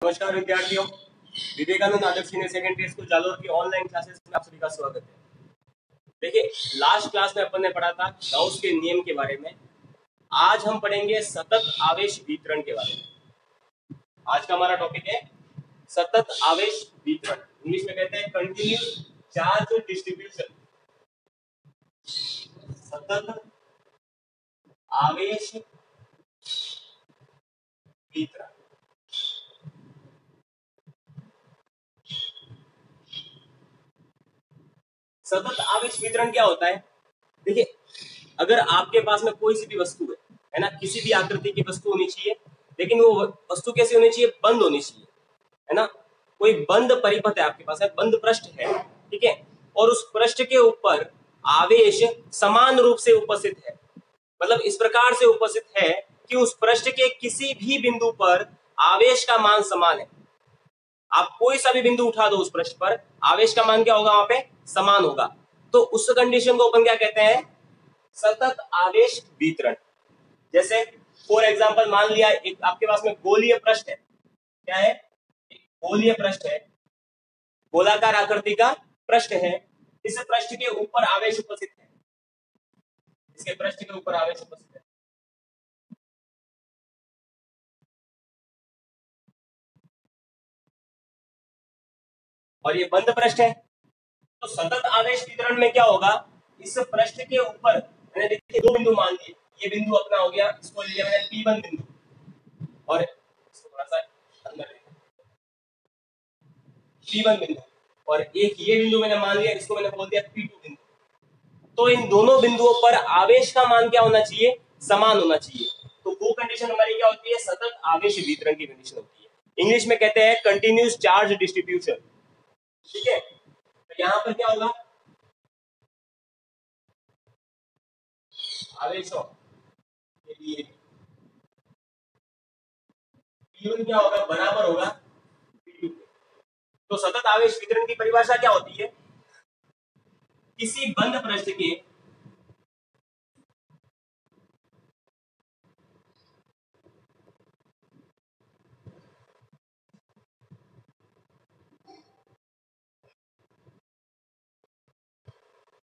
नमस्कार विद्यार्थियों, विवेकानंद आदर्श senior secondary school Jalore की ऑनलाइन क्लासेस में आप सभी का स्वागत है। देखिए, लास्ट क्लास में अपन ने पढ़ा था गाउस के नियम के बारे में। आज हम पढ़ेंगे सतत आवेश वितरण के बारे में। आज का हमारा टॉपिक है सतत आवेश वितरण। इंग्लिश में कहते हैं कंटिन्यूअस चार्ज डिस्ट्रीब्यूशन। सतत आवेश वितरण। सतत आवेश वितरण क्या होता है? देखिए, अगर आपके पास में कोई सी भी वस्तु है ना, किसी भी आकृति की वस्तु होनी चाहिए, लेकिन वो वस्तु कैसी होनी चाहिए? बंद होनी चाहिए, है ना। कोई बंद परिपथ है आपके पास, है बंद पृष्ठ है, ठीक है, और उस पृष्ठ के ऊपर आवेश समान रूप से उपस्थित है। मतलब इस प्रकार से उपस्थित है कि उस पृष्ठ के किसी भी बिंदु पर आवेश का मान समान है। आप कोई सा भी बिंदु उठा दो उस पृष्ठ पर, आवेश का मान क्या होगा? वहां पे समान होगा। तो उस कंडीशन को अपन क्या कहते हैं? सतत आवेश वितरण। जैसे फॉर एग्जांपल मान लिया एक आपके पास में गोलीय पृष्ठ है। क्या है? एक गोलीय पृष्ठ है, गोलाकार आकृति का पृष्ठ है। इस पृष्ठ के ऊपर आवेश उपस्थित है, इसके पृष्ठ के ऊपर आवेश उपस्थित है। और ये बंद पृष्ठ है। तो सतत आवेश वितरण में क्या होगा? इस पृष्ठ के ऊपर मैंने देखिए दो बिंदु मान लिए। ये बिंदु अपना हो गया, इसको लिया मैंने P1 बिंदु, और इसको थोड़ा सा अंदर P1 बिंदु, और एक ये बिंदु मैंने मान लिया, इसको मैंने बोल दिया P2 बिंदु। तो इन दोनों बिंदुओं पर आवेश का मान क्या होना चाहिए? समान होना चाहिए। तो वो कंडीशन हमारी क्या होती है? सतत आवेश वितरण की कंडीशन होती है। इंग्लिश में कहते हैं कंटिन्यूअस चार्ज डिस्ट्रीब्यूशन। ठीक है, तो यहां पर क्या होगा? आवेशों के लिए P1 क्या होगा? बराबर होगा P2 के। तो सतत आवेश वितरण की परिभाषा क्या होती है? किसी बंद पृष्ठ के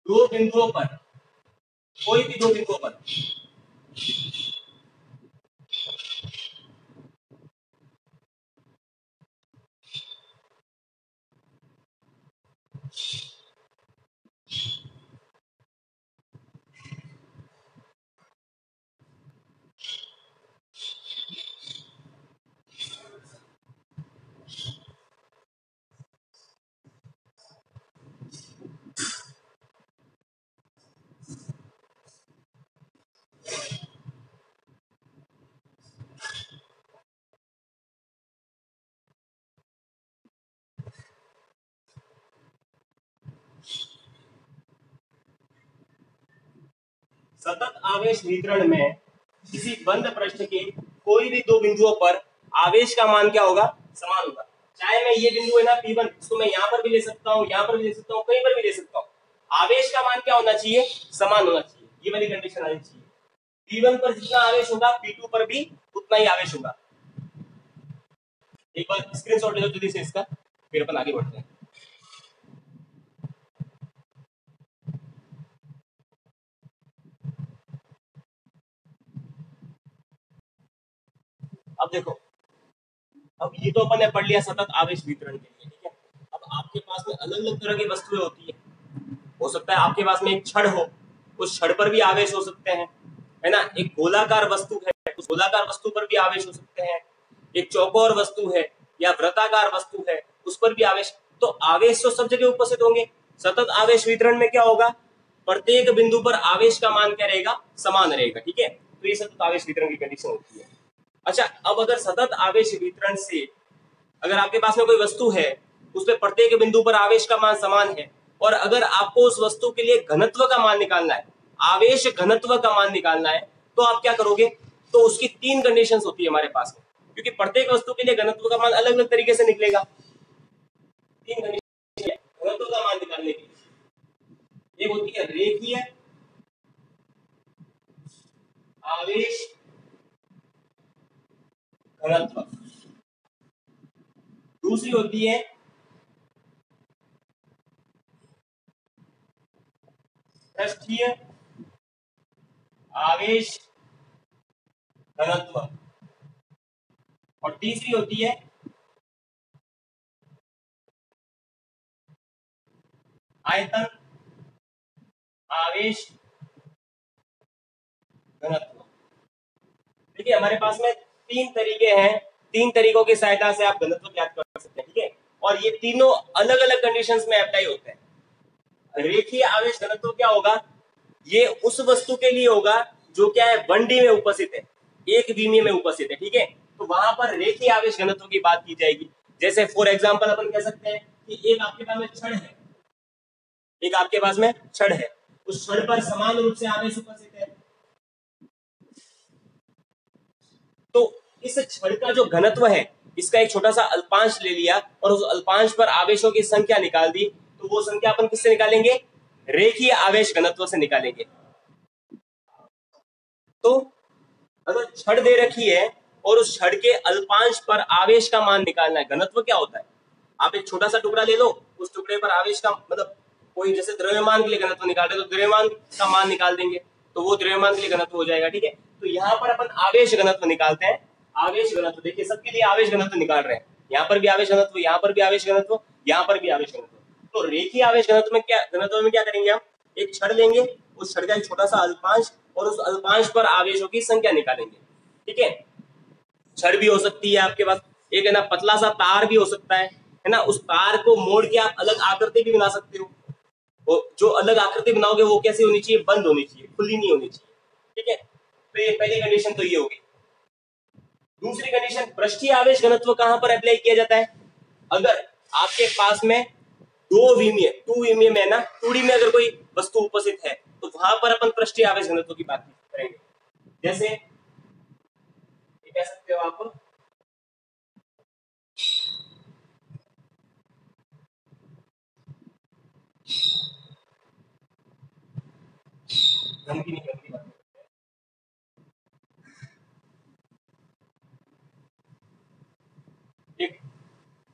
दो बिंदुओं पर, कोई भी दो बिंदुओं पर सतत आवेश वितरण में किसी बंद पृष्ठ के कोई भी दो बिंदुओं पर आवेश का मान क्या होगा? समान होगा। चाहे मैं ये बिंदु है ना P1, इसको मैं यहां पर भी ले सकता हूं, यहां पर भी ले सकता हूं, कहीं पर भी ले सकता हूं। आवेश का मान क्या होना चाहिए? समान होना चाहिए। ये वाली कंडीशन आनी चाहिए। P1 पर जितना आवेश होगा P2 पर भी उतना ही आवेश होगा। एक बार स्क्रीनशॉट ले लो जल्दी से इसका, फिर अपन आगे बढ़ते हैं। अब देखो, अब ये तो अपन ने पढ़ लिया सतत आवेश वितरण के लिए, ठीक है। अब आपके पास में अलग अलग तरह की वस्तुएं होती है। हो सकता है आपके पास में एक छड़ हो, उस छड़ पर भी आवेश हो सकते हैं, है ना। एक गोलाकार वस्तु है, उस गोलाकार वस्तु पर भी आवेश हो सकते हैं। एक चौकोर वस्तु है या वृत्ताकार वस्तु है, उस पर भी आवेश। तो आवेश तो सब जगह उपस्थित होंगे। सतत आवेश वितरण में क्या होगा? प्रत्येक बिंदु पर आवेश का मान क्या रहेगा? समान रहेगा, ठीक है। तो ये सतत आवेश वितरण की कंडीशन होती है। अच्छा, अब अगर सतत आवेश वितरण से अगर आपके पास में कोई वस्तु है, उसमें प्रत्येक बिंदु पर आवेश का मान समान है, और अगर आपको उस वस्तु के लिए घनत्व का मान निकालना है, आवेश घनत्व का मान निकालना है, तो आप क्या करोगे? तो उसकी तीन कंडीशंस होती है हमारे पास में, क्योंकि प्रत्येक वस्तु के लिए घनत्व का मान अलग अलग तरीके से निकलेगा। तीन कंडीशन घनत्व का मान निकालने की। एक होती है रेखीय आवेश घनत्व, दूसरी होती है पृष्ठीय आवेश घनत्व, और तीसरी होती है आयतन आवेश घनत्व। देखिए हमारे पास में तीन तरीके हैं, तीन तरीकों की सहायता से आप घनत्व ज्ञात कर सकते हैं, ठीक है। और ये तीनों अलग अलग कंडीशंस में अप्लाई होते हैं। रेखीय आवेश घनत्व क्या होगा, ये उस वस्तु के लिए होगा जो क्या है 1D में उपस्थित है, एक विमीय में उपस्थित है, ठीक है। तो वहां पर रेखीय आवेश घनत्व की बात की जाएगी। जैसे फॉर एग्जांपल अपन कह सकते हैं कि एक आपके पास में छड़ है, एक आपके पास में छड़ है, उस छड़ पर समान रूप से आवेश उपस्थित है। तो इस छड़ का जो घनत्व है, इसका एक छोटा सा अल्पांश ले लिया और उस अल्पांश पर आवेशों की संख्या निकाल दी, तो वो संख्या अपन किससे निकालेंगे, रेखीय आवेश घनत्व से निकालेंगे। तो अगर छड़ दे रखी है और उस छड़ के अल्पांश पर आवेश का मान निकालना है, घनत्व क्या होता है, आप एक छोटा सा टुकड़ा ले लो, उस टुकड़े पर आवेश का मतलब कोई जैसे द्रव्यमान के लिए घनत्व निकाल रहे तो द्रव्यमान का मान निकाल देंगे, तो वो द्रव्यमान के लिए घनत्व हो जाएगा, ठीक है। तो यहाँ पर अपन आवेश घनत्व निकालते हैं। आवेश घनत्व देखिए सबके लिए आवेश घनत्व निकाल रहे हैं, यहाँ पर भी आवेश घनत्व, यहाँ पर भी आवेश घनत्व, यहाँ पर भी आवेश घनत्व। तो रेखीय आवेश घनत्व में क्या करेंगे, हम एक छड़ लेंगे, उस छड़ का एक छोटा सा अल्पांश और उस अल्पांश पर आवेशों की संख्या निकालेंगे, ठीक है। छड़ भी हो सकती है आपके पास, एक है ना पतला सा तार भी हो सकता है ना, उस तार को मोड़ के आप अलग आकृति भी बना सकते हो। वो जो अलग आकृति बनाओगे वो कैसी होनी चाहिए, बंद होनी चाहिए, खुली नहीं होनी चाहिए, ठीक है। तो ये पहली कंडीशन तो ये होगी। दूसरी कंडीशन, पृष्ठीय आवेश घनत्व कहां पर अप्लाई किया जाता है, अगर आपके पास में टू विमीय में ना 2D में अगर कोई वस्तु उपस्थित है तो वहां पर अपन पृष्ठीय आवेश घनत्व की बात करेंगे। जैसे ये कह सकते हो आप धन की नहीं करती बात, एक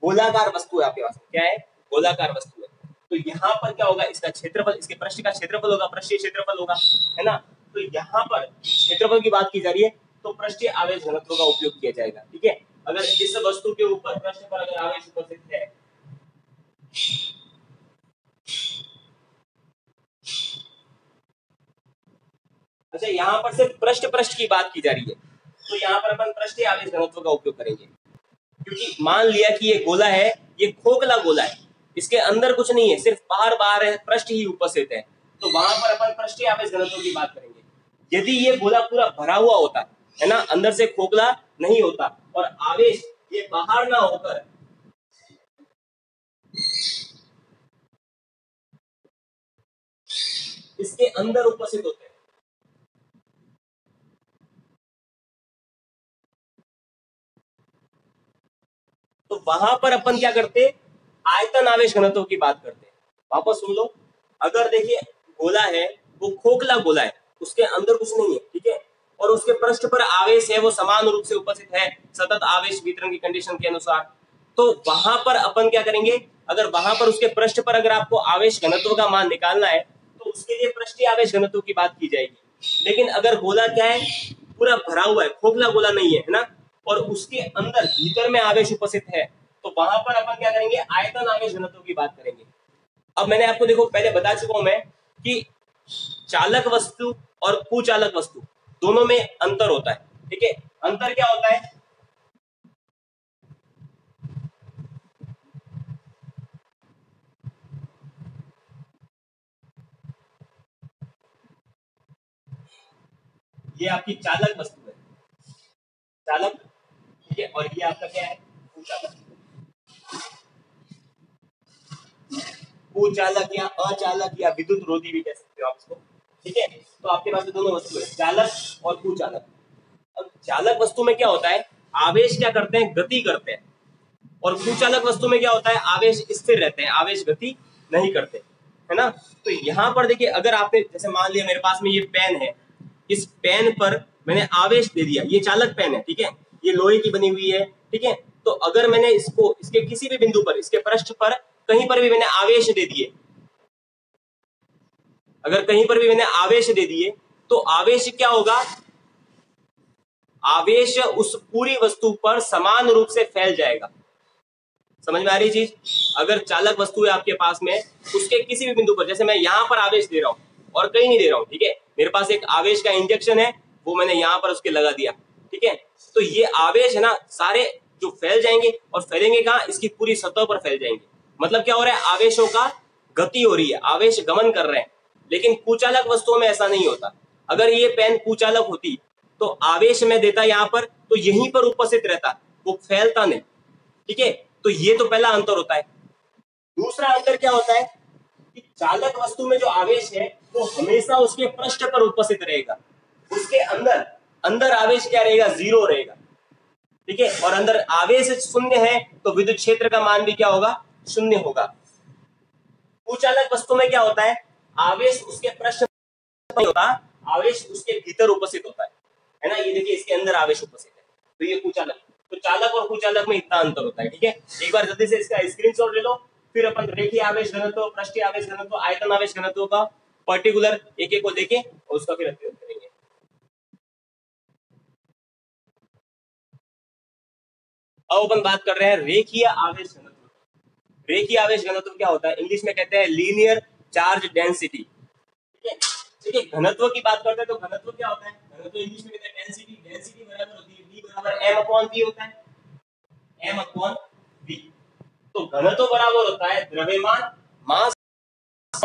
गोलाकार वस्तु है आपके पास, क्या है, गोलाकार वस्तु है। तो यहाँ पर क्या होगा, इसका क्षेत्रफल, इसके पृष्ठ का क्षेत्रफल होगा, पृष्ठीय क्षेत्रफल होगा, है ना। तो यहाँ पर क्षेत्रफल की बात की जा रही है तो पृष्ठीय आवेश घनत्व का उपयोग किया जाएगा, ठीक है। अगर इस वस्तु के ऊपर पृष्ठ पर अगर आवेश उपस्थित है, अच्छा यहाँ पर सिर्फ पृष्ठ की बात की जा रही है, तो यहाँ पर अपन पृष्ठीय आवेश घनत्व का उपयोग करेंगे, क्योंकि मान लिया कि ये गोला है, ये खोखला गोला है, इसके अंदर कुछ नहीं है, सिर्फ बाहर है, पृष्ठ ही उपस्थित है, तो वहां पर अपन पृष्ठीय आवेश घनत्व की बात करेंगे। यदि ये गोला पूरा भरा हुआ होता है ना, अंदर से खोखला नहीं होता और आवेश ये बाहर ना होकर इसके अंदर उपस्थित होते हैं, तो वहां पर अपन क्या करते, आयतन आवेश घनत्व की बात करते हैं। वापस सुन लो, अगर देखिए गोला है, वो खोखला गोला है, उसके अंदर कुछ नहीं है, ठीक है, और उसके पृष्ठ पर आवेश है, वो समान रूप से उपस्थित है सतत आवेश वितरण की कंडीशन के अनुसार, तो वहां पर अपन क्या करेंगे, अगर वहां पर उसके पृष्ठ पर अगर आपको आवेश घनत्व का मान निकालना है तो उसके लिए पृष्ठीय आवेश घनत्व की बात की जाएगी। लेकिन अगर गोला क्या है, पूरा भरा हुआ है, खोखला गोला नहीं है ना, और उसके अंदर भीतर में आवेश उपस्थित है, तो वहां पर अपन क्या करेंगे, आयतन आवेश घनत्व की बात करेंगे। अब मैंने आपको देखो पहले बता चुका हूं मैं कि चालक वस्तु और कुचालक वस्तु दोनों में अंतर होता है, ठीक है। अंतर क्या होता है, ये आपकी चालक वस्तु है, चालक, ठीक है, और ये आपका क्या है, कुचालक। कुचालक या अचालक या विद्युत रोधी भी कह सकते हो आप इसको, ठीक है। तो आपके पास दोनों वस्तु है, चालक और कुचालक। अब चालक वस्तु में क्या होता है, आवेश क्या करते हैं, गति करते हैं, और कुचालक वस्तु में क्या होता है, आवेश स्थिर रहते हैं, आवेश गति नहीं करते, है ना। तो यहाँ पर देखिए, अगर आपने जैसे मान लिया मेरे पास में ये पेन है, इस पेन पर मैंने आवेश दे दिया, ये चालक पेन है, ठीक है, ये लोहे की बनी हुई है, ठीक है, तो अगर मैंने इसको इसके किसी भी बिंदु पर, इसके पृष्ठ पर कहीं पर भी मैंने आवेश दे दिए, अगर कहीं पर भी मैंने आवेश दे दिए तो आवेश क्या होगा, आवेश उस पूरी वस्तु पर समान रूप से फैल जाएगा। समझ में आ रही चीज? अगर चालक वस्तु है आपके पास में, उसके किसी भी बिंदु पर, जैसे मैं यहां पर आवेश दे रहा हूं और कहीं नहीं दे रहा हूं, ठीक है, मेरे पास एक आवेश का इंजेक्शन है, वो मैंने यहां पर उसके लगा दिया, ठीक है, तो ये आवेश है ना, सारे जो फैल जाएंगे, और फैलेंगे कहां, इसकी पूरी सतह पर फैल जाएंगे। मतलब क्या हो रहा है, आवेशों का गति हो रही है, आवेश गमन कर रहे हैं। लेकिन कुचालक वस्तुओं में ऐसा नहीं होता। अगर ये पेन कुचालक होती तो आवेश में देता यहां पर, तो यहीं पर उपस्थित रहता, वो फैलता नहीं, ठीक है। तो ये तो पहला अंतर होता है। दूसरा अंतर क्या होता है कि चालक वस्तु में जो आवेश है वो हमेशा उसके पृष्ठ पर उपस्थित रहेगा, उसके अंदर अंदर आवेश क्या रहेगा, जीरो रहेगा, ठीक है। और अंदर आवेश शून्य है तो विद्युत क्षेत्र का मान भी क्या होगा, शून्य होगा। कुचालक वस्तु में क्या होता है, आवेश उसके पृष्ठ पर नहीं होता, आवेश उसके भीतर उपस्थित होता है ना। ये देखिए, इसके अंदर आवेश उपस्थित है, तो ये कुचालक। तो चालक और कुचालक में इतना अंतर होता है, ठीक है। एक बार जल्दी से इसका स्क्रीनशॉट ले लो, फिर अपन रेखीय आवेश घनत्व, पृष्ठीय आवेश घनत्व, आयतन आवेश घनत्व का पर्टिकुलर एक एक को देखें और उसका फिर अध्ययन करेंगे। अब अपन बात कर रहे हैं रेखीय आवेश घनत्व। रेखीय आवेश घनत्व क्या होता है, इंग्लिश में कहते हैं लीनियर चार्ज डेंसिटी, ठीक है। देखिए, घनत्व की बात करते हैं तो घनत्व क्या होता है, घनत्व इंग्लिश में कहते हैं डेंसिटी। डेंसिटी बराबर होती है V बराबर m अपॉन v होता है, m अपॉन v। तो घनत्व बराबर होता है द्रव्यमान मास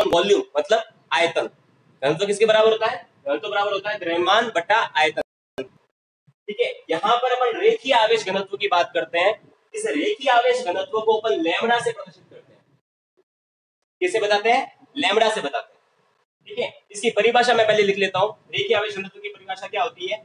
वॉल्यूम, मतलब आयतन। घनत्व किसके बराबर होता है, घनत्व बराबर होता है द्रव्यमान बटा आयतन, ठीक है। यहाँ पर अपन रेखीय आवेश घनत्व की बात करते हैं। इस रेखीय आवेश घनत्व को अपन लैम्बडा से प्रदर्शित करते हैं। किसे बताते हैं, लैम्बडा से बताते हैं, ठीक है। इसकी परिभाषा मैं पहले लिख लेता हूं। रेखीय आवेश घनत्व की परिभाषा क्या होती है,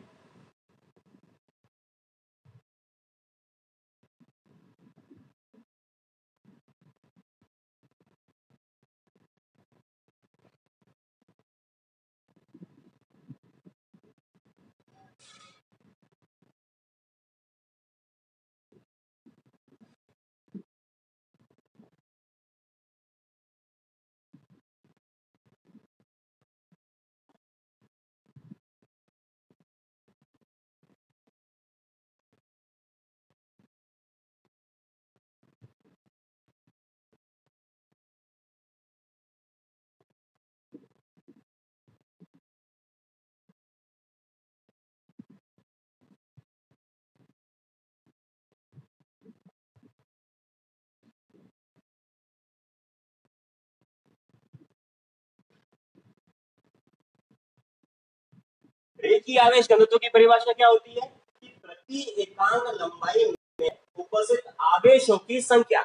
रेखीय आवेश घनत्व की परिभाषा क्या होती है कि प्रति एकांक लंबाई में उपस्थित आवेशों की संख्या,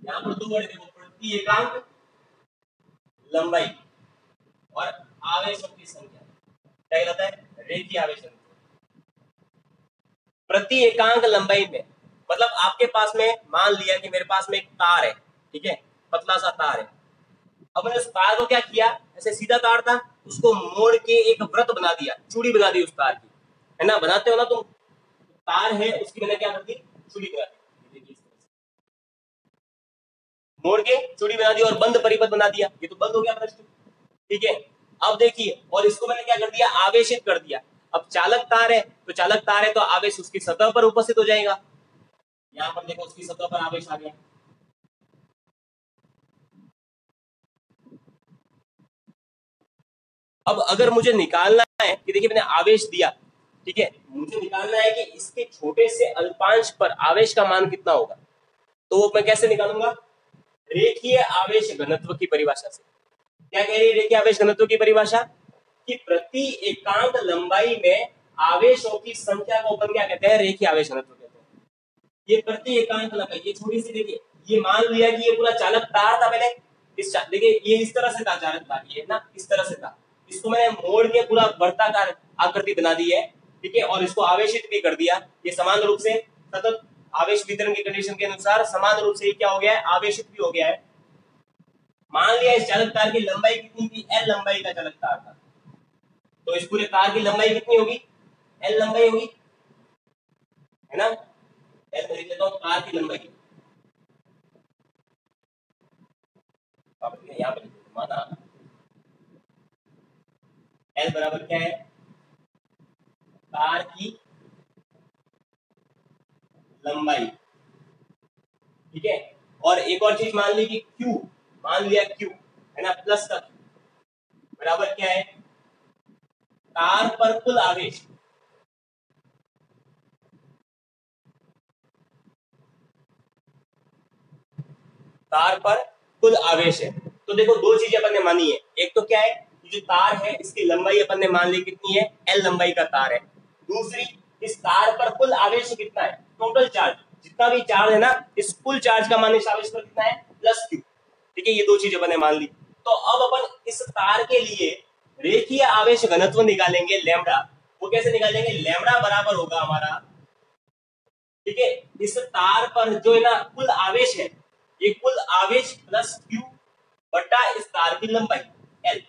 यहाँ पर दो वर्ड देखो, प्रति एकांक लंबाई और आवेशों की संख्या, क्या कहलाता है, रेखीय आवेश घनत्व। प्रति एकांक लंबाई में मतलब आपके पास में, मान लिया कि मेरे पास में एक तार है, ठीक है, पतला सा तार है। अब मैंने उस तार को क्या किया, ऐसे सीधा तार था, उसको मोड़ के एक व्रत बना दिया, चूड़ी बना दी उस तार की, है ना, बनाते हो ना तुम, तार है उसकी मैंने क्या कर दी, चूड़ी बना दी, मोड़ के चूड़ी बना दी और बंद परिपथ बना दिया, ये तो बंद हो गया प्रश्न, ठीक है। अब देखिए, और इसको मैंने क्या कर दिया, आवेशित कर दिया। अब चालक तार है तो चालक तार है तो आवेश उसकी सतह पर उपस्थित हो जाएगा। यहाँ पर देखो, उसकी सतह पर आवेश आ गया। अब अगर मुझे निकालना है कि देखिए मैंने आवेश दिया, ठीक है, मुझे निकालना है कि इसके छोटे से अल्पांश पर आवेश का मान कितना होगा, तो वो मैं कैसे निकालूंगा, रेखीय आवेश घनत्व की परिभाषा से। क्या कह रही है रेखीय आवेश घनत्व की परिभाषा, कि प्रति एकांक लंबाई में आवेशों की संख्या को अपन क्या कहते हैं, रेखीय आवेश घनत्व कहते हैं। ये प्रति एकांक लंबाई, ये छोटी सी देखिए, ये मान लिया कि ये पूरा चालक तार था पहले, देखिए ये इस तरह से था चालक तार, ये ना इस तरह से था, इसको मैंने मोड़ के पूरा वर्ताकार आकृति बना दी है, ठीक है, और इसको आवेशित भी कर दिया। ये समान रूप से सतत आवेश वितरण की कंडीशन के अनुसार समान रूप से क्या हो गया है, आवेशित भी हो गया है। मान लिया इस चालक तार की लंबाई कितनी थी, एल लंबाई का चालक तार था, तो इस पूरे तार की लंबाई कितनी होगी, एल लंबाई होगी, है ना। एल मैं लिख लेता हूँ तार की लंबाई, यहाँ पे माना एल बराबर क्या है, तार की लंबाई, ठीक है। और एक और चीज मान ली कि Q, मान लिया Q है ना, प्लस का बराबर क्या है, तार पर कुल आवेश, तार पर कुल आवेश है। तो देखो दो चीजें अपन ने मानी है, एक तो क्या है, जो तार है इसकी लंबाई अपन ने मान ली कितनी है, एल लंबाई का तार है। दूसरी, इस तार पर कुल आवेश कितना है, टोटल चार्ज, जितना भी चार्ज है ना, इस कुल चार्ज का मान इस आवेश पर कितना है, प्लस क्यू, ठीक है। ये दो चीजें अपन ने मान ली। तो अब अपन इस तार के लिए रेखीय आवेश घनत्व निकालेंगे लैम्बडा। वो कैसे निकालेंगे, लैम्बडा बराबर होगा हमारा, ठीक है, इस तार पर जो है ना कुल आवेश है, ये कुल आवेश प्लस क्यू बटा इस तार की लंबाई एल,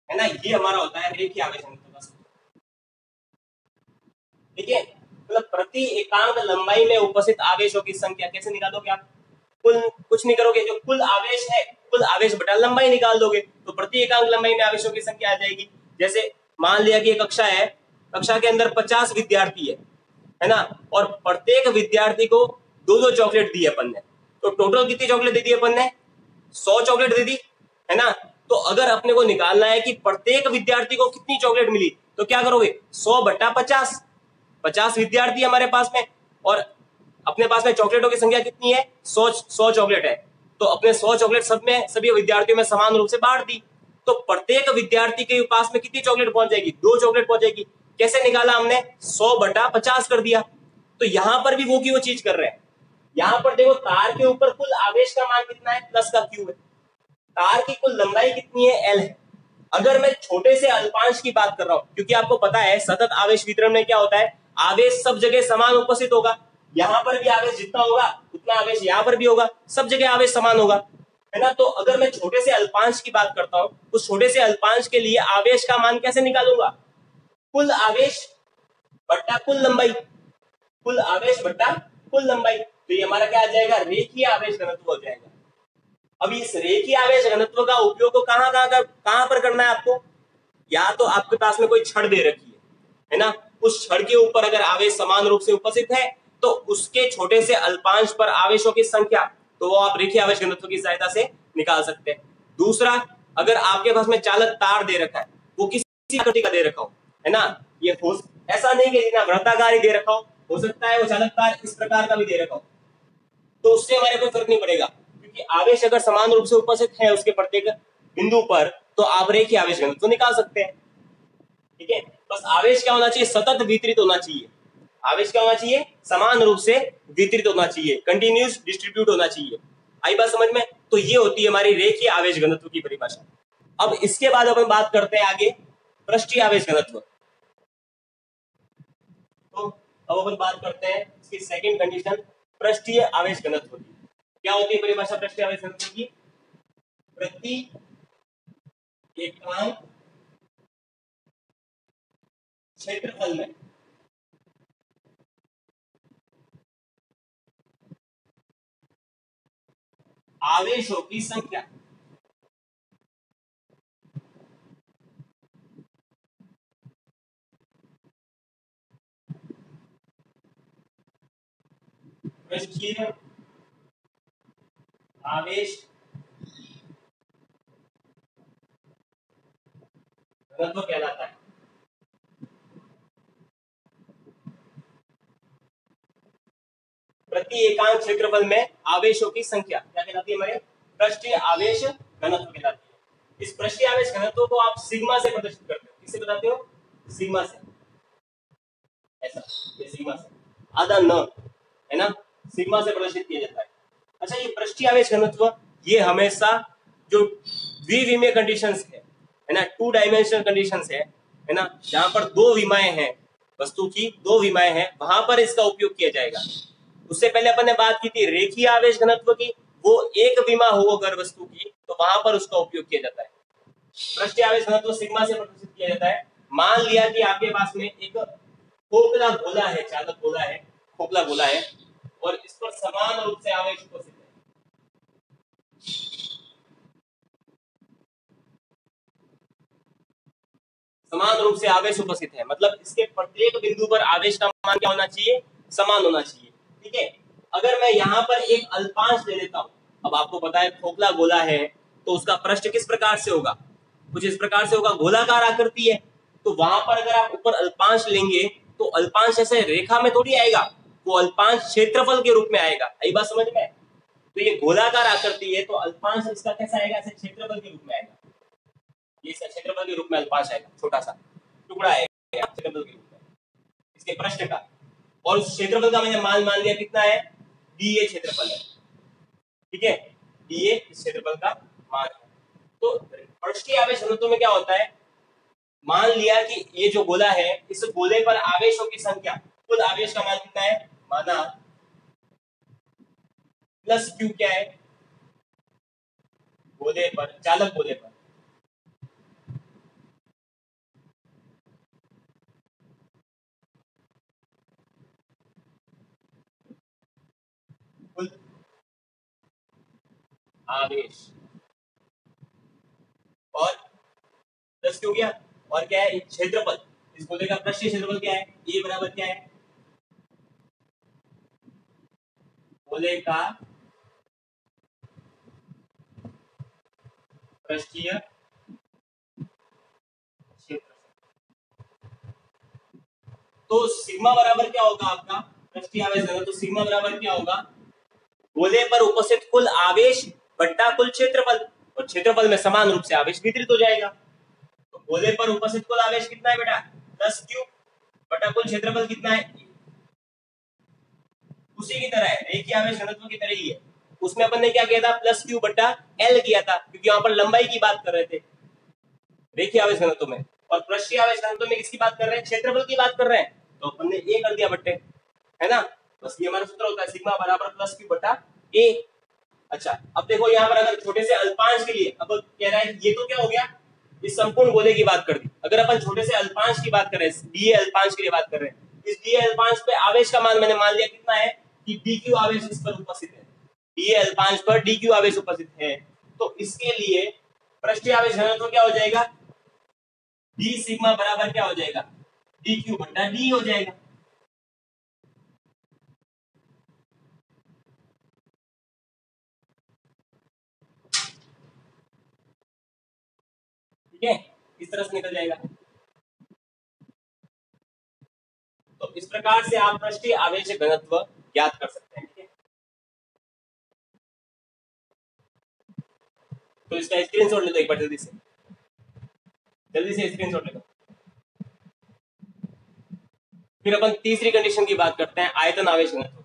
है ना, ये हमारा होता है रेखीय आवेश घनत्व का सूत्र, ठीक है। मतलब प्रति एकांक लंबाई में उपस्थित आवेशों की संख्या कैसे निकालोगे आप, कुल कुछ नहीं करोगे, जो कुल आवेश है कुल आवेश बटा लंबाई निकाल दोगे, तो प्रति एकांक लंबाई में आवेशों की संख्या आ जाएगी। जैसे मान लिया कि एक कक्षा है, कक्षा के अंदर 50 विद्यार्थी है ना, और प्रत्येक विद्यार्थी को दो दो चॉकलेट दी अपन ने, तो टोटल कितनी चॉकलेट दे दी अपन ने, 100 चॉकलेट दे दी, है ना। तो अगर अपने को निकालना है कि प्रत्येक विद्यार्थी को कितनी चॉकलेट मिली, तो क्या करोगे, 100 बटा 50, 50 विद्यार्थी हमारे पास में, और अपने पास में चॉकलेटों की संख्या कितनी है, 100 चॉकलेट है, तो अपने 100 चॉकलेट सब में सभी विद्यार्थियों में समान रूप से बांट दी, तो प्रत्येक विद्यार्थी के पास में कितनी चॉकलेट पहुंच जाएगी, 2 चॉकलेट पहुंचेगी। कैसे निकाला हमने, 100 बटा 50 कर दिया। तो यहां पर भी वो की वो चीज कर रहे हैं, यहां पर देखो तार के ऊपर कुल आवेश का मान कितना है, प्लस का क्यू है, तार की कुल लंबाई कितनी है, एल है। अगर मैं छोटे से अल्पांश की बात कर रहा हूं, क्योंकि आपको पता है सतत आवेश वितरण में क्या होता है, आवेश सब जगह समान उपस्थित होगा, यहां पर भी आवेश जितना होगा उतना आवेश यहां पर भी होगा, सब जगह आवेश समान होगा, है ना। तो अगर मैं छोटे से अल्पांश की बात करता हूं, उस छोटे से अल्पांश के लिए आवेश का मान कैसे निकालूंगा, कुल आवेश बट्टा कुल लंबाई, कुल आवेश बट्टा कुल लंबाई, तो ये हमारा क्या आ जाएगा, रेखीय आवेश घनत्व हो जाएगा। अब इस रेखीय आवेश घनत्व का उपयोग को कहां पर करना है आपको, या तो आपके पास में कोई छड़ दे रखी है ना, उस छड़ के ऊपर अगर आवेश समान रूप से उपस्थित है, तो उसके छोटे से अल्पांश पर आवेशों की संख्या, तो वो आप रेखीय आवेश घनत्व की सहायता से निकाल सकते हैं। दूसरा, अगर आपके पास में चालक तार दे रखा है, वो किसी आकृति का दे रखा हो, है ना, ये हो ऐसा नहीं कि ना वृत्ताकार ही दे रखा हो सकता है वो चालक तार इस प्रकार का भी दे रखा हो, तो उससे हमारे कोई फर्क नहीं पड़ेगा, क्योंकि आवेश अगर समान रूप से उपस्थित है उसके प्रत्येक बिंदु पर, तो आप रेखीय आवेश घनत्व तो निकाल सकते हैं, ठीक है। बस आवेश क्या होना चाहिए, सतत वितरित होना चाहिए, आवेश क्या होना चाहिए, समान रूप से वितरित होना चाहिए, कंटिन्यूस डिस्ट्रीब्यूट होना चाहिए। आई बात समझ में, तो ये होती है हमारी रेखीय आवेश घनत्व की परिभाषा। अब इसके बाद अपन बात करते हैं आगे पृष्ठीय आवेश घनत्व। तो अब अपन बात करते हैं इसकी सेकंड कंडीशन, पृष्ठीय आवेश घनत्व की। क्या होती है परिभाषा पृष्ठीय आवेश घनत्व की, प्रति एकांक क्षेत्रफल में आवेशों की संख्या, पृष्ठीय आवेश घनत्व कहलाता है। प्रति एकांक क्षेत्रफल में आवेशों की संख्या क्या कहलाती है, हमारे पृष्ठीय आवेश घनत्व कहलाती है। इस पृष्ठीय आवेश घनत्व को आप सिग्मा से प्रदर्शित करते हो, किससे बताते हो, सिग्मा से, ऐसा, ये सिग्मा से, आधा न, है ना, सिग्मा से प्रदर्शित किया जाता है। अच्छा, ये पृष्ठीय आवेश घनत्व ये हमेशा जो द्विविमीय कंडीशंस है ना, 2 डायमेंशनल कंडीशंस है ना, जहां पर दो विमाएं हैं, वस्तु की दो विमाएं हैं, वहां पर इसका उपयोग किया जाएगा। उससे पहले अपन ने बात की थी रेखीय आवेश घनत्व की, वो एक विमा हो अगर वस्तु की, तो वहां पर उसका उपयोग किया जाता है। पृष्ठीय आवेश घनत्व सिग्मा से प्रदर्शित किया जाता है। मान लिया कि आपके पास में एक खोखला गोला है, चालक गोला है, खोखला गोला है, और इस पर समान रूप से आवेश उपस्थित है। समान रूप से आवेश उपस्थित है मतलब इसके प्रत्येक बिंदु पर आवेश का मान क्या होना चाहिए, समान होना चाहिए। ठीक है, अगर मैं यहाँ पर एक अल्पांश ले लेता हूँ, अब आपको पता है खोखला गोला है तो उसका पृष्ठ किस प्रकार से होगा, कुछ इस प्रकार से होगा, गोलाकार आकृति है। तो वहां पर अगर आप ऊपर अल्पांश लेंगे तो अल्पांश ऐसे रेखा में थोड़ी आएगा, वो अल्पांश क्षेत्रफल के रूप में आएगा। यही बात समझ में? तो ये गोलाकार आकृति है तो अल्पांश इसका कैसा आएगा, ऐसे क्षेत्रफल के रूप में आएगा। ये इसका क्षेत्रफल के रूप में अल्पांश आएगा, छोटा सा टुकड़ा आएगा क्षेत्रफल के रूप में इसके पृष्ठ का। और उस क्षेत्रफल का मैंने मान लिया कितना है, डी ए क्षेत्रफल है। ठीक है, डी ए इस क्षेत्रफल का मान है। तो पृष्ठीय आवेश घनत्व में क्या होता है, मान लिया कि ये जो गोला है इस गोले पर आवेशों की संख्या, कुल आवेश का मान कितना है, माना प्लस क्यू क्या है, गोले पर, चालक गोले पर कुल आवेश और प्लस क्यू गया, और क्या है क्षेत्रफल, इस गोले का पृष्ठीय क्षेत्रफल क्या है, ए बराबर क्या है, गोले का पृष्ठीय क्षेत्रफल। तो सिग्मा बराबर क्या होगा आपका, पृष्ठीय आवेश घनत्व, तो सिग्मा बराबर क्या होगा, गोले पर उपस्थित कुल आवेश बट्टा कुल क्षेत्रफल, और क्षेत्रफल में समान रूप से आवेश वितरित हो जाएगा। तो गोले पर उपस्थित कुल आवेश कितना है बेटा, प्लस क्यू बटा कुल क्षेत्रफल कितना है, उसी की तरह है, रेखीय आवेश घनत्व की तरह ही है। उसमें अपन ने क्या किया था, प्लस क्यू बटा एल किया था, क्योंकि वहां पर लंबाई की बात कर रहे थे रेखीय आवेश घनत्व में, और पृष्ठीय आवेश घनत्व में किसकी बात कर रहे हैं, क्षेत्रफल की बात कर रहे हैं। तो अपन ने ए कर दिया बट्टे, है ना, बस ये हमारा सूत्र होता है सिग्मा बराबर प्लस क्यू बटा ए। अच्छा, अब देखो यहाँ पर अगर छोटे से अल्पांश के लिए, अब कह रहा है ये तो क्या हो गया, इस संपूर्ण गोले की बात कर दी। अगर अपन छोटे से अल्पांश की बात करें, डी अल्पांश के लिए बात कर रहे हैं, इस डी अल्पांश पे आवेश का मान मैंने मान लिया कितना है कि डी क्यू आवेश इस पर उपस्थित है, डी अल्पांश पर डी क्यू आवेश उपस्थित है। तो इसके लिए पृष्ठीय आवेश घनत्व तो क्या हो जाएगा, डी सिग्मा बराबर क्या हो जाएगा, डी क्यू बटा डी हो जाएगा। ठीक है, इस तरह से निकल जाएगा। तो इस प्रकार से आप पृष्ठीय आवेश घनत्व ज्ञात कर सकते हैं। ठीक है, तो इसका स्क्रीनशॉट ले लो एक बार, जल्दी से स्क्रीनशॉट ले लो। फिर अपन तीसरी कंडीशन की बात करते हैं, आयतन आवेश घनत्व।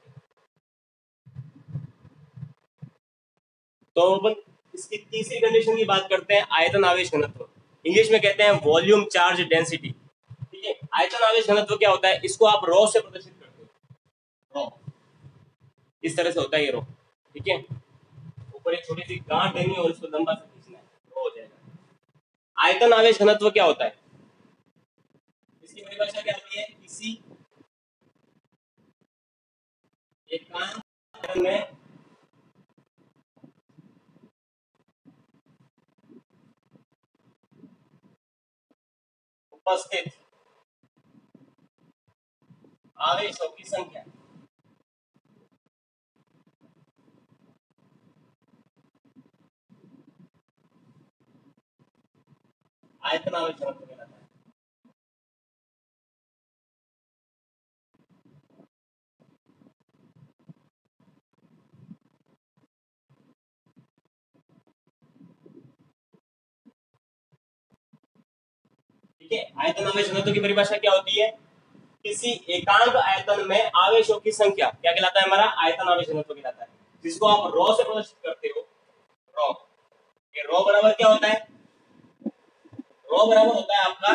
तो अपन इसकी तीसरी कंडीशन की बात करते हैं, आयतन आवेश घनत्व, इंग्लिश में कहते हैं वॉल्यूम चार्ज डेंसिटी। ठीक है, आयतन आवेश घनत्व क्या होता है, इसको आप रॉ से प्रदर्शित करते हो, रॉ इस तरह से होता है ये रॉ। ठीक है, ऊपर एक छोटी सी गांठ देनी है और इसको लंबा से खींचना है, रॉ हो जाएगा। आयतन आवेश घनत्व क्या होता है, इसकी परिभाषा क्या होती है, किसी एकांक में उपस्थित आवेशों की संख्या, आयतन आवेश घनत्व कहलाता है। ठीक है, आयतन आवेश घनत्व की परिभाषा क्या होती है, किसी एकांक आयतन में आवेशों की संख्या क्या कहलाता है, हमारा आयतन आवेश घनत्व कहलाता है, जिसको आप रॉ से प्रदर्शित करते हो, रॉ। ये रॉ बराबर क्या होता है, रॉ बराबर होता है आपका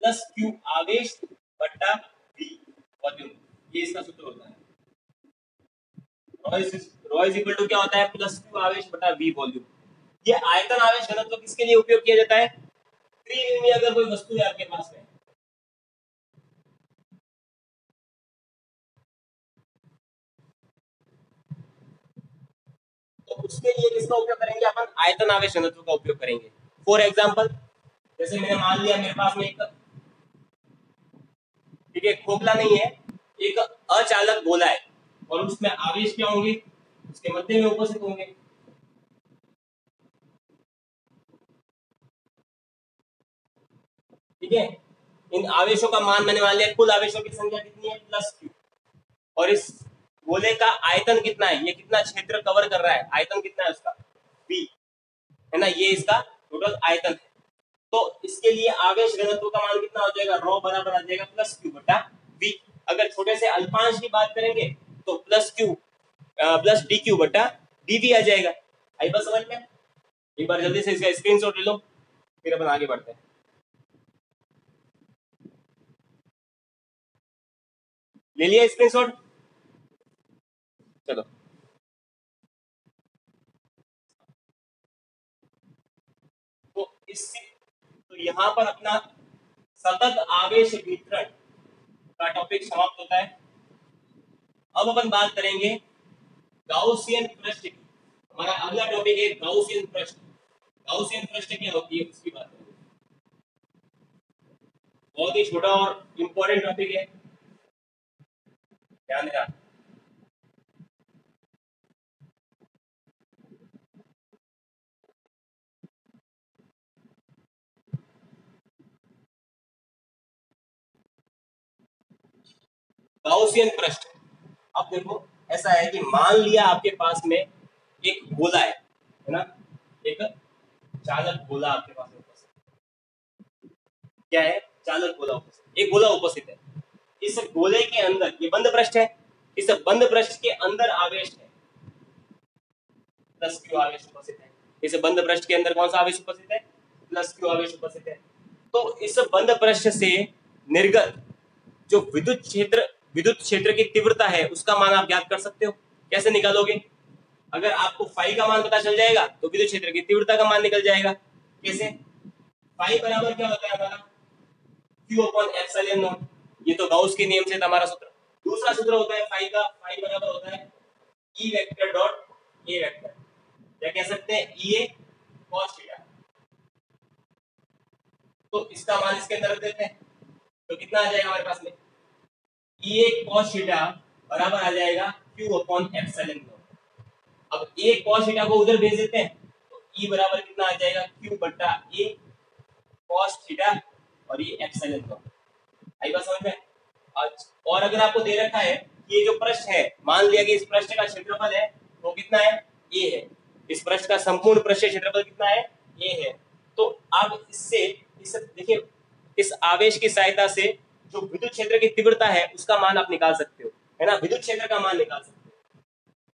प्लस क्यू आवेश बट्टा वी वॉल्यूम, ये इसका सूत्र होता है। रॉ इज इक्वल टू क्या होता है, प्लस क्यू आवेश बटा वी वॉल्यूम। ये आयतन आवेश घनत्व किसके लिए उपयोग किया जाता है, त्रिविमीय अगर कोई वस्तु है आपके पास में, तो उसके लिए किसका उपयोग करेंगे अपन? आयतन आवेश घनत्व का उपयोग करेंगे। फॉर एग्जाम्पल, जैसे मैंने मान लिया मेरे पास में एक, ठीक है, खोखला नहीं है, एक अचालक गोला है और उसमें आवेश क्या होंगे? उसके मध्य में उपस्थित होंगे। ठीक है, इन आवेशों का मान मैंने मान लिया, कुल आवेशों की संख्या कितनी है? Plus Q. और इस गोले का आयतन कितना है? ये कितना क्षेत्र कवर कर रहा है? आयतन कितना है उसका? बी, है ना, ये इसका टोटल आयतन है। तो इसके लिए आवेश घनत्व का मान कितना हो जाएगा? रॉ बराबर आ जाएगा प्लस क्यू बटा वी। अगर छोटे से अल्पांश की बात करेंगे तो plus Q plus D Q बटा डी वी आ जाएगा। आई बात समझ में? एक बार जल्दी से इसका स्क्रीनशॉट ले लो, फिर अपन आगे बढ़ते हैं। ले लिया स्क्रीनशॉट? चलो, तो इससे तो यहाँ पर अपना सतत आवेश वितरण का टॉपिक समाप्त होता है। अब अपन बात करेंगे गाउसियन पृष्ठ की। हमारा अगला टॉपिक है गाउसियन पृष्ठ। गाउसियन पृष्ठ क्या होती है उसकी बात करेंगे। बहुत ही छोटा और इंपॉर्टेंट टॉपिक है, ध्यान देना। गाउसियन पृष्ठ, अब देखो ऐसा है कि मान लिया आपके पास में एक गोला है ना, एक चालक गोला आपके पास में उपस्थित। क्या है? चालक गोला उपस्थित, एक गोला उपस्थित है। इस गोले के अंदर, ये बंद पृष्ठ है, इस बंद पृष्ठ के अंदर आवेश है प्लस क्यू आवेश उपस्थित है। इस बंद पृष्ठ के अंदर कौन सा आवेश उपस्थित है? प्लस क्यू आवेश उपस्थित है। तो इस बंद पृष्ठ से निर्गत जो विद्युत क्षेत्र की तीव्रता है उसका मान आप ज्ञात कर सकते हो। कैसे निकालोगे? अगर आपको फाई का मान पता चल जाएगा तो विद्युत क्षेत्र की तीव्रता का मान निकल जाएगा। कैसे? फाई बराबर क्या होता है हमारा? Q upon epsilon not. ये तो गाउस के नियम से था हमारा सूत्र। दूसरा सूत्र होता है फाई का, फाई बराबर होता है E vector dot A vector, या कह सकते हैं EA cos थीटा। तो इसका मान इसके अंदर रख देते हैं तो कितना आ जाएगा हमारे पास में? EA cos थीटा बराबर आ जाएगा Q अपॉन एप्सिलॉन नॉट। अब A cos थीटा को उधर भेज देते हैं तो E बराबर कितना आ जाएगा? Q बटा A cos थीटा और ये एप्सिलॉन नॉट। आई बात समझ में? और अगर आपको दे रखा है कि ये जो पृष्ठ है, मान लिया कि इस पृष्ठ का क्षेत्रफल है वो कितना है? ए है। इस पृष्ठ का संपूर्ण पृष्ठ क्षेत्रफल कितना है? ए है। तो आप इस देखिए, इस आवेश की सहायता से जो विद्युत क्षेत्र की तीव्रता है उसका मान आप निकाल सकते हो, है ना, विद्युत क्षेत्र का मान निकाल सकते हो।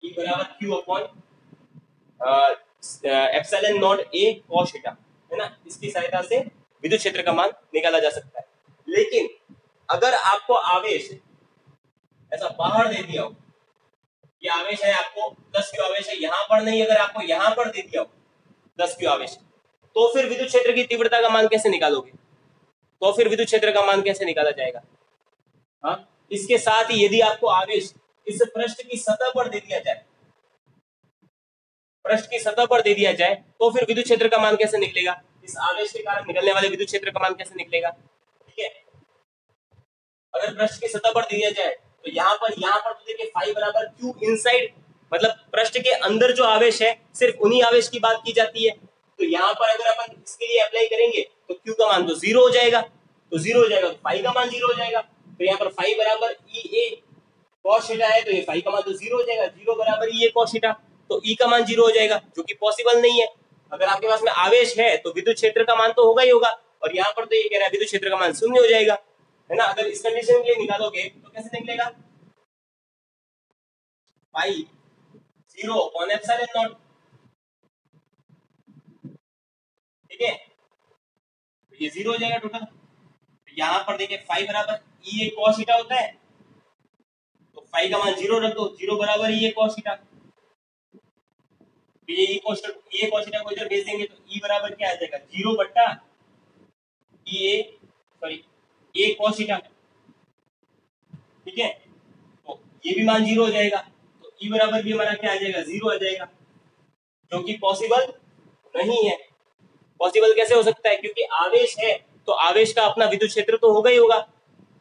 ई बराबर क्यू अपॉन एप्सिलॉन नॉट ए कॉस थीटा, है ना, इसकी सहायता से विद्युत क्षेत्र का मान निकाला जा सकता है। लेकिन अगर आपको आवेश ऐसा बाहर दे दिया हो, ये आवेश है आपको 10 क्यू आवेश है, यहां पर नहीं, अगर आपको यहां पर दे दिया हो 10 क्यू आवेश, तो फिर विद्युत क्षेत्र की तीव्रता का मान कैसे निकालोगे? तो फिर विद्युत क्षेत्र का मान कैसे निकाला जाएगा? हाँ, इसके साथ ही यदि आपको आवेश इस पृष्ठ की सतह पर दे दिया जाए, पृष्ठ की सतह पर दे दिया जाए, तो फिर विद्युत क्षेत्र का मान कैसे निकलेगा? इस आवेश के कारण निकलने वाले विद्युत क्षेत्र का मान कैसे निकलेगा? ठीक है, अगर पृष्ठ की सतह पर दिया जाए तो यहाँ पर तो देखिए फाई बराबर क्यू इनसाइड, मतलब पृष्ठ के अंदर जो आवेश है सिर्फ उन्हीं आवेश की बात की जाती है। तो यहाँ पर अगर अपन इसके लिए अप्लाई करेंगे तो क्यू का मान तो जीरो हो जाएगा, तो जीरो हो जाएगा तो फाई का मान जीरो हो जाएगा। तो यहाँ पर फाई बराबर ई ए कॉस थीटा है, तो ये फाई का मान तो जीरो हो जाएगा, जीरो बराबर ई ए कॉस थीटा, तो ई का मान जीरो हो जाएगा, जो कि पॉसिबल नहीं है। अगर आपके पास में आवेश है तो विद्युत क्षेत्र का मान तो होगा ही होगा, और यहाँ पर तो ये कह रहा है विद्युत क्षेत्र का मान शून्य हो जाएगा, है ना। अगर इस कंडीशन के लिए निकालोगे तो कैसे निकलेगा? Pi zero upon epsilon not, ठीक है, तो ये जीरो हो जाएगा टोटल। तो यहाँ पर देखिए फाई बराबर ई ए कॉस थीटा होता है, तो फाई का मान जीरो रख दो, जीरो बराबर ई ए कॉस थीटा, तो ये ई कॉस थीटा को इधर भेज देंगे तो ई बराबर क्या आ जाएगा? जीरो बट्टा ई ए सॉरी ए कॉस थीटा, ठीक है, तो ये भी मान जीरो हो जाएगा, तो ई बराबर भी हमारा क्या आ जाएगा? जीरो आ जाएगा। जो कि पॉसिबल नहीं है। पॉसिबल कैसे हो सकता है? क्योंकि आवेश है तो आवेश का अपना विद्युत क्षेत्र तो होगा ही होगा।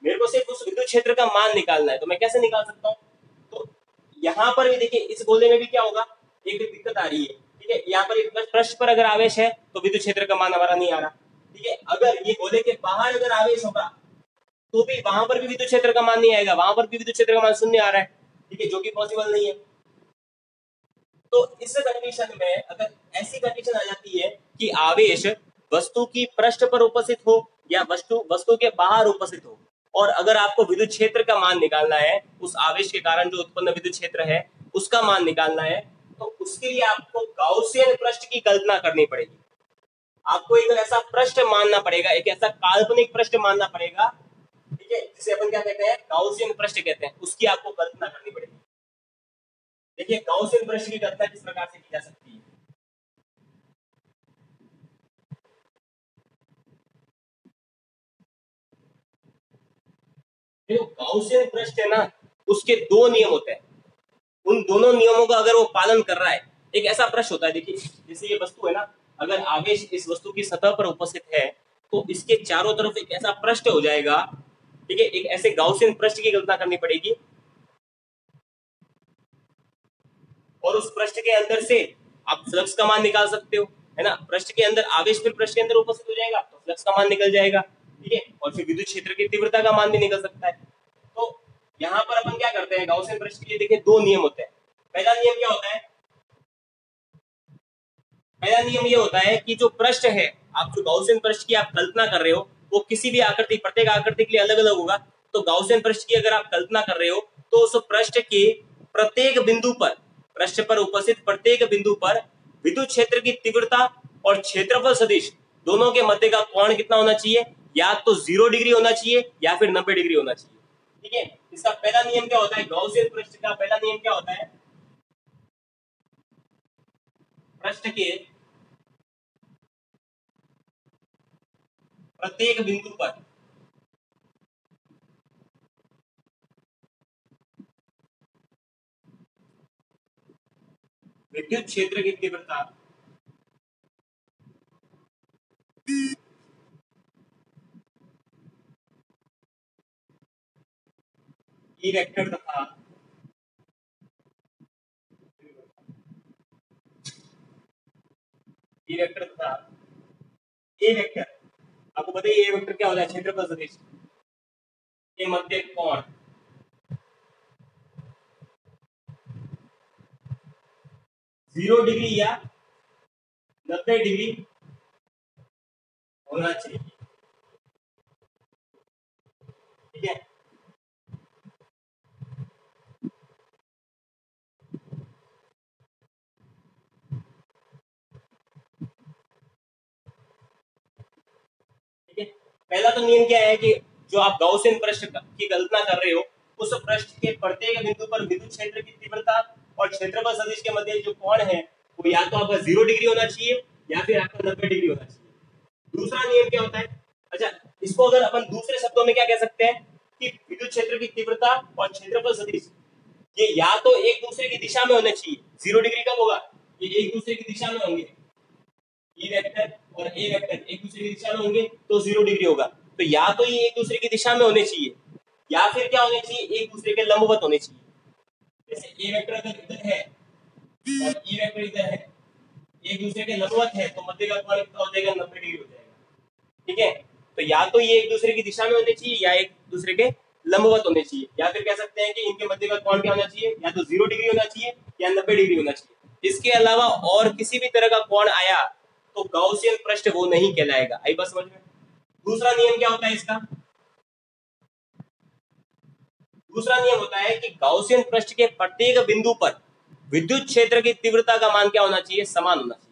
मेरे को सिर्फ उस विद्युत क्षेत्र का मान निकालना है, तो मैं कैसे निकाल सकता हूँ? तो यहाँ पर भी देखिए, इस गोले में भी क्या होगा, एक दिक्कत आ रही है। ठीक है, यहाँ पर एक पृष्ठ पर अगर आवेश है तो विद्युत क्षेत्र का मान हमारा नहीं आ रहा। ठीक है, अगर ये गोले के बाहर अगर आवेश होगा तो भी वहां पर भी विद्युत क्षेत्र का मान नहीं आएगा, वहां पर भी विद्युत क्षेत्र का मान शून्य आ रहा है। ठीक है, जो कि पॉसिबल नहीं है। तो इस कंडीशन में अगर ऐसी कंडीशन आ जाती है कि आवेश वस्तु की पृष्ठ पर उपस्थित हो या वस्तु वस्तु के बाहर उपस्थित हो, और अगर आपको विद्युत क्षेत्र का मान निकालना है, उस आवेश के कारण जो उत्पन्न विद्युत क्षेत्र है उसका मान निकालना है, तो उसके लिए आपको गाउसियन पृष्ठ की कल्पना करनी पड़ेगी। आपको एक ऐसा पृष्ठ मानना पड़ेगा, एक ऐसा काल्पनिक पृष्ठ मानना पड़ेगा, ठीक है, जिसे अपन क्या कहते हैं, गाउसियन पृष्ठ कहते हैं। उसकी आपको कल्पना करनी पड़ेगी। देखिए, गाउसियन पृष्ठ की कल्पना किस प्रकार से की जा सकती है। जो गाउसियन पृष्ठ है ना, उसके दो नियम होते हैं। उन दोनों नियमों का अगर वो पालन कर रहा है, एक ऐसा पृष्ठ होता है, देखिए जैसे ये वस्तु है ना, अगर आवेश इस वस्तु की सतह पर उपस्थित है तो इसके चारों तरफ एक ऐसा पृष्ठ हो जाएगा। ठीक है, एक ऐसे गाउसियन पृष्ठ की कल्पना करनी पड़ेगी, और उस पृष्ठ के अंदर से आप फ्लक्स का मान निकाल सकते हो, है ना। पृष्ठ के अंदर आवेश फिर पृष्ठ के अंदर उपस्थित हो जाएगा तो फ्लक्स का मान निकल जाएगा। ठीक है, और फिर विद्युत क्षेत्र की तीव्रता का मान भी निकल सकता है। तो यहाँ पर अपन क्या करते हैं, गाउसियन पृष्ठ के लिए देखिए दो नियम होते हैं। पहला नियम क्या होता है? पहला नियम ये होता है कि जो पृष्ठ है, आप जो गाउसियन पृष्ठ की आप कल्पना कर रहे हो, वो किसी भी आकृति, प्रत्येक आकृति के लिए अलग अलग होगा। तो गाउसियन पृष्ठ की अगर आप कल्पना कर रहे हो तो उस पृष्ठ के प्रत्येक बिंदु पर, पृष्ठ पर उपस्थित प्रत्येक बिंदु पर विद्युत क्षेत्र की तीव्रता और क्षेत्रफल सदिश दोनों के मध्य का कोण कितना होना चाहिए? या तो 0 डिग्री होना चाहिए या फिर 90 डिग्री होना चाहिए। ठीक है, इसका पहला नियम क्या होता है, गाउसियन पृष्ठ का पहला नियम क्या होता है? पृष्ठ के प्रत्येक बिंदु पर विद्युत क्षेत्र की तीव्रता ई वेक्टर तथा ई वेक्टर तथा ए वेक्टर, आपको पता है ए वेक्टर क्या होता है, क्षेत्रफल सदिश के मध्य कोण 0 डिग्री या 90 डिग्री होना चाहिए। ठीक है, ठीक है। पहला तो नियम क्या है कि जो आप गाउसियन पृष्ठ की कल्पना कर रहे हो, उस पृष्ठ के प्रत्येक बिंदु पर विद्युत क्षेत्र की तीव्रता और क्षेत्रफल सदिश के मध्य जो कोण है वो या तो आपका 0 डिग्री होना चाहिए या फिर आपका 90 डिग्री होना चाहिए। दूसरा नियम क्या होता है? अच्छा, इसको अगर अपन दूसरे शब्दों में क्या कह सकते हैं कि विद्युत क्षेत्र की तीव्रता और क्षेत्रफल सदिश ये या तो एक दूसरे की दिशा में होने चाहिए। 0 डिग्री कब होगा? ये एक दूसरे की दिशा में होंगे, ई वेक्टर और ए वेक्टर एक दूसरे की दिशा में होंगे तो 0 डिग्री होगा। तो या तो ये एक दूसरे की दिशा में होने चाहिए या फिर क्या होने चाहिए, एक दूसरे के लंबवत होने चाहिए। जैसे ए वेक्टर अगर इधर है और ई वेक्टर इधर है, एक दूसरे के लंबवत है तो मध्य का कोण कितना हो जाएगा, 90 डिग्री हो जाएगा। ठीक है, तो या तो ये एक दूसरे की दिशा में होने चाहिए या एक दूसरे के लंबवत होने चाहिए, या फिर कह सकते हैं कि इनके मध्य का कोण क्या होना चाहिए, या तो 0 डिग्री होना चाहिए या 90 डिग्री होना चाहिए। इसके अलावा और किसी भी तरह का कोण आया तो गाउसियन पृष्ठ वो नहीं कहलाएगा। आई बात समझ में? दूसरा नियम क्या होता है इसका? दूसरा नियम होता है कि गाउसियन पृष्ठ के प्रत्येक बिंदु पर विद्युत क्षेत्र की तीव्रता का मान क्या होना चाहिए, समान होना चाहिए।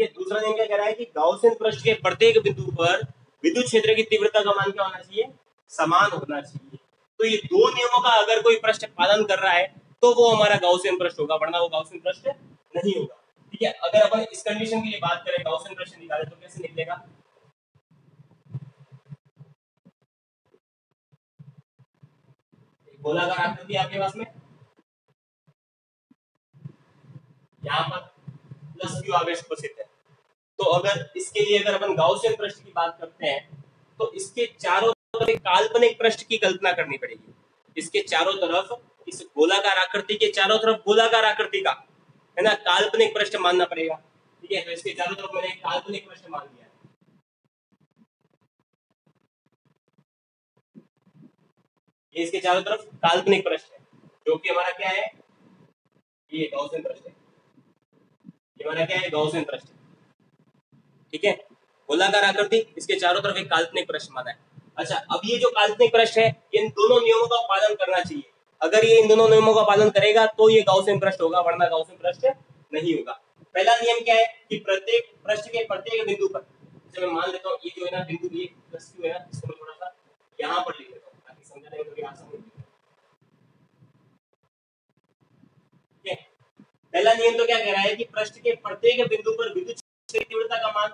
है। दूसरा नियम क्या कह रहा है कि गाउसियन पृष्ठ के प्रत्येक बिंदु पर विद्युत क्षेत्र की तीव्रता का मान क्या होना चाहिए, समान होना चाहिए। तो ये दो नियमों का अगर कोई पृष्ठ पालन कर रहा है तो वो हमारा गाउसियन पृष्ठ होगा, वरना वो गाउसियन पृष्ठ नहीं होगा। ठीक है, अगर अपन इस कंडीशन की बात करें, गाउसियन पृष्ठ निकाले तो कैसे निकलेगा, गोलाकार आकृति आपके पास में, यहाँ पर प्लस क्यू आवेश उपस्थित है। तो अगर इसके लिए अगर अपन गाउसियन पृष्ठ की बात करते हैं तो इसके चारों तरफ एक काल्पनिक पृष्ठ की कल्पना करनी पड़ेगी। इसके चारों तरफ, इस गोलाकार आकृति के चारों तरफ गोलाकार आकृति का है ना काल्पनिक पृष्ठ मानना पड़ेगा। ठीक है, तो इसके चारों तरफ मैंने एक काल्पनिक पृष्ठ मान लिया है। ये इसके चारों तरफ काल्पनिक पृष्ठ है, जो कि हमारा क्या है, ये गाउसियन पृष्ठ है। ये हमारा क्या है, गाउसियन पृष्ठ। ठीक है, गोलाकार आकृति, इसके चारों तरफ एक काल्पनिक पृष्ठ माना है। अच्छा, अब ये जो काल्पनिक पृष्ठ है, इन दोनों नियमों का पालन करना चाहिए। अगर ये इन दोनों नियमों का पालन करेगा तो ये गाउसियन पृष्ठ होगा, वरना गाउसियन पृष्ठ नहीं होगा। पहला नियम क्या है कि प्रत्येक पृष्ठ के प्रत्येक बिंदु पर, जैसे मैं मान लेता हूँ ये जो है ना बिंदु, ये प्लस क्यू है ना, इसको मैं थोड़ा सा यहाँ पर लिख लेता हूँ ताकि समझने में थोड़ी आसानी हो। ठीक है, पहला नियम तो क्या कह रहा है कि पृष्ठ के प्रत्येक बिंदु पर विद्युत क्षेत्र की तीव्रता का मान,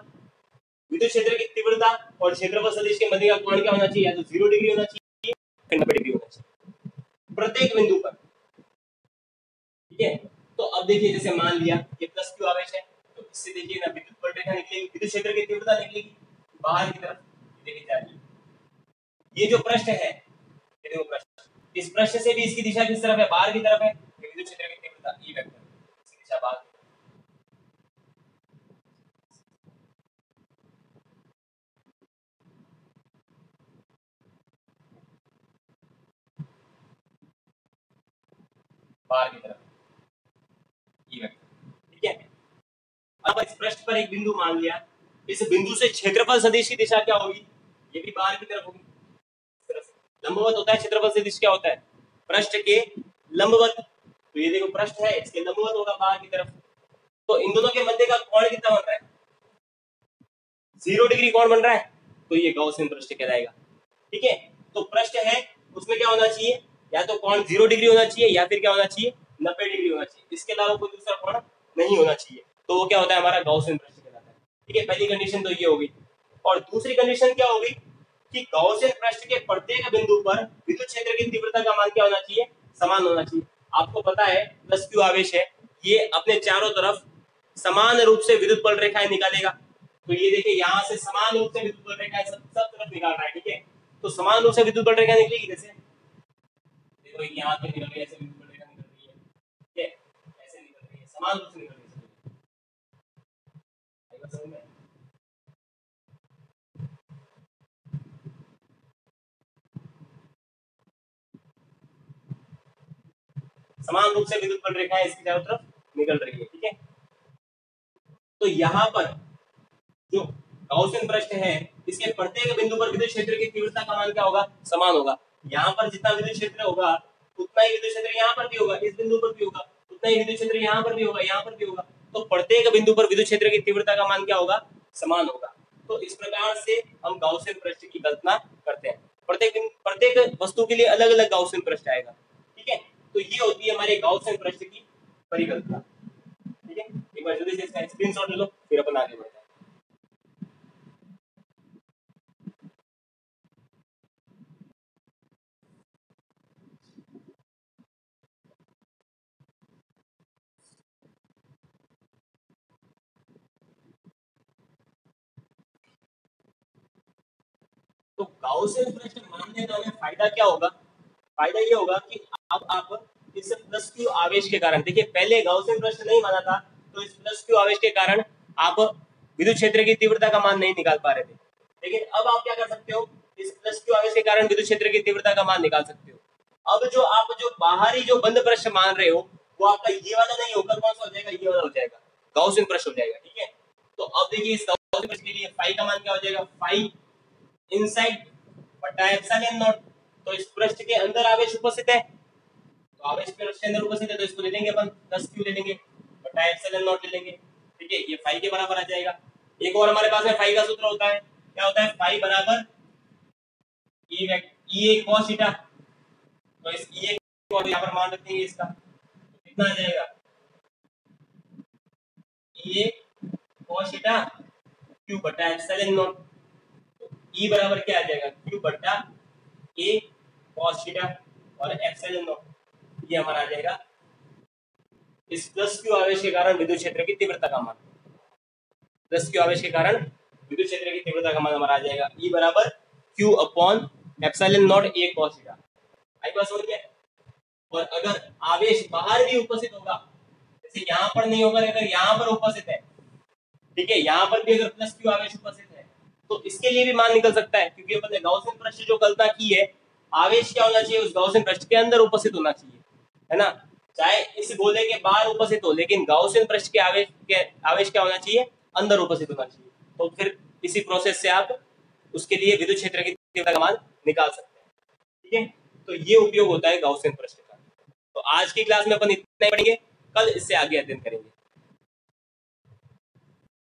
विद्युत क्षेत्र की तीव्रता और क्षेत्रफल सदिश के मध्य का कोण क्या होना चाहिए, या तो 0 डिग्री होना चाहिए या 90 डिग्री होना चाहिए प्रत्येक बिंदु पर। ठीक है, तो अब देखिए जैसे मान लिया ये प्लस क्यू आवेश है, तो इससे देखिए ना विद्युत बल रेखा निकलेगी, विद्युत क्षेत्र की तीव्रता निकलेगी बाहर की तरफ, देखिए जा रही है। ये जो पृष्ठ है, ये देखो पृष्ठ, इस पृष्ठ से भी इसकी दिशा किस तरफ है, बाहर की तरफ है। विद्युत क्षेत्र की तीव्रता ई वेक्टर, इसकी दिशा बाहर, बाहर की तरफ ई वेक्टर। ठीक है, अब इस पृष्ठ पर एक बिंदु मान लिया, इस बिंदु से क्षेत्रफल सदिश की दिशा क्या होगी, ये भी बाहर की तरफ होगी, इस तरह से लंबवत होता है। क्षेत्रफल सदिश क्या होता है, पृष्ठ के लंबवत। तो ये देखो पृष्ठ है, इसके लंबवत होगा बाहर की तरफ। तो इन दोनों के मध्य का कोण कितना बन रहा है, 0 डिग्री कोण बन रहा है, तो ये गाउसियन पृष्ठ कहलाएगा। ठीक है, तो पृष्ठ है उसमें क्या होना चाहिए, या तो कोण 0 डिग्री होना चाहिए या फिर क्या होना चाहिए, 90 डिग्री होना चाहिए, इसके अलावा कोई दूसरा कोण नहीं होना चाहिए। तो वो क्या होता है, हमारा गाउसियन पृष्ठ कहलाता है। ठीक है, पहली कंडीशन तो ये होगी। और दूसरी कंडीशन क्या होगी कि गाउसियन पृष्ठ के प्रत्येक बिंदु पर विद्युत क्षेत्र की तीव्रता का मान क्या होना चाहिए, समान होना चाहिए। आपको पता है प्लस क्यू आवेश है, ये अपने चारों तरफ समान रूप से विद्युत बल रेखाएं निकालेगा। तो ये देखिए यहाँ से समान रूप से विद्युत बल रेखाएं सब तरफ निकाल रहा है। ठीक है, तो समान रूप से विद्युत बल रेखा निकलेगी, जैसे देखो यहाँ पे निकल रही है, ऐसे विद्युत बल रेखा निकल रही है। ठीक है, ऐसे निकल रही है, समान रूप से निकल रही है। समझ में, समान रूप से विद्युत बल रेखाएं इसकी चारों तरफ निकल रही है। ठीक है, तो यहाँ पर जो गाउसियन पृष्ठ है, इसके प्रत्येक बिंदु पर विद्युत क्षेत्र की तीव्रता का मान क्या होगा, समान होगा। यहाँ पर जितना विद्युत क्षेत्र होगा उतना ही विद्युत क्षेत्र यहाँ पर भी होगा, इस बिंदु पर भी होगा, उतना ही विद्युत क्षेत्र यहाँ पर भी होगा, यहाँ पर भी होगा। तो प्रत्येक बिंदु पर विद्युत क्षेत्र की तीव्रता का मान क्या होगा, समान होगा। तो इस प्रकार से हम गाउसियन पृष्ठ की कल्पना करते हैं। प्रत्येक वस्तु के लिए अलग अलग गाउसियन पृष्ठ आएगा। ठीक है, तो ये होती है हमारे गाउसियन पृष्ठ की परिकल्पना। ठीक है, एक बार जल्दी से इसका स्क्रीनशॉट ले लो, फिर अपन आगे बढ़ते हैं। तो गाउसियन पृष्ठ मानने का हमें फायदा क्या होगा, फायदा ये होगा कि अब आप इस प्लस क्यू आवेश के कारण, देखिए पहले गाउसियन पृष्ठ नहीं माना था, तो इस प्लस क्यू आवेश के कारण आप विद्युत क्षेत्र की तीव्रता का मान नहीं निकाल पा रहे थे। लेकिन अब आप क्या कर सकते हो, इस प्लस क्यू आवेश के कारण विद्युत क्षेत्र की तीव्रता का मान निकाल सकते हो। अब जो आप जो बाहरी जो बंद पृष्ठ मान रहे हो, वो आपका ये वाला नहीं होगा, कौन सा हो जाएगा, ये वाला हो जाएगा, गाउसियन पृष्ठ हो जाएगा। ठीक है, तो अब देखिए इस गाउसियन पृष्ठ के लिए फाई का मान क्या हो जाएगा, फाई इनसाइड बटा एप्सिलॉन नॉट। तो इस पृष्ठ के अंदर आवेश उपस्थित है, तो आवेश पृष्ठ के अंदर उपस्थित है, तो इसको ले लेंगे अपन 10 क्यू ले लेंगे बटा एप्सिलॉन नॉट ले लेंगे। ठीक ठीक है, ये फाई के बराबर आ जाएगा। एक और हमारे पास में फाई का सूत्र होता है, क्या होता है, फाई बराबर ई cos थीटा। तो इस ई को यहाँ पर मान रखेंगे इसका, तो कितना आ जाएगा, ई cos थीटा क्यू बटा एप्सिलॉन नॉट। तो ई बराबर क्या आ जाएगा, क्यू बटा ए cos थीटा और एप्सिलॉन नॉट, ये हमारा आ जाएगा इस प्लस क्यू आवेश के कारण विद्युत क्षेत्र की तीव्रता का मान। प्लस क्यू आवेश के कारण विद्युत क्षेत्र की तीव्रता का मान हमारा आ जाएगा ई बराबर q upon epsilon naught a cos theta. आई बात समझ में? और अगर आवेश बाहर भी उपस्थित होगा, जैसे यहाँ पर नहीं होगा, अगर यहाँ पर उपस्थित है, ठीक है, यहाँ पर भी अगर प्लस क्यू आवेश उपस्थित है, तो इसके लिए भी मान निकल सकता है, क्योंकि अपन ने गाउसियन पृष्ठ जो कल्पना की है, आवेश क्या होना चाहिए, उस गाउसियन पृष्ठ के अंदर उपस्थित होना चाहिए, है ना, चाहे इस गोले के बाहर उपस्थित हो, लेकिन गाउसियन पृष्ठ के आवेश क्या होना चाहिए, अंदर उपस्थित होना चाहिए। तो फिर इसी प्रोसेस से आप उसके लिए विद्युत क्षेत्र की तीव्रता का मान निकाल सकते हैं, ठीक है। तो ये उपयोग होता है गाउसियन पृष्ठ का। तो आज की क्लास में अपन इतना ही पढ़ेंगे, कल इससे आगे अध्ययन करेंगे।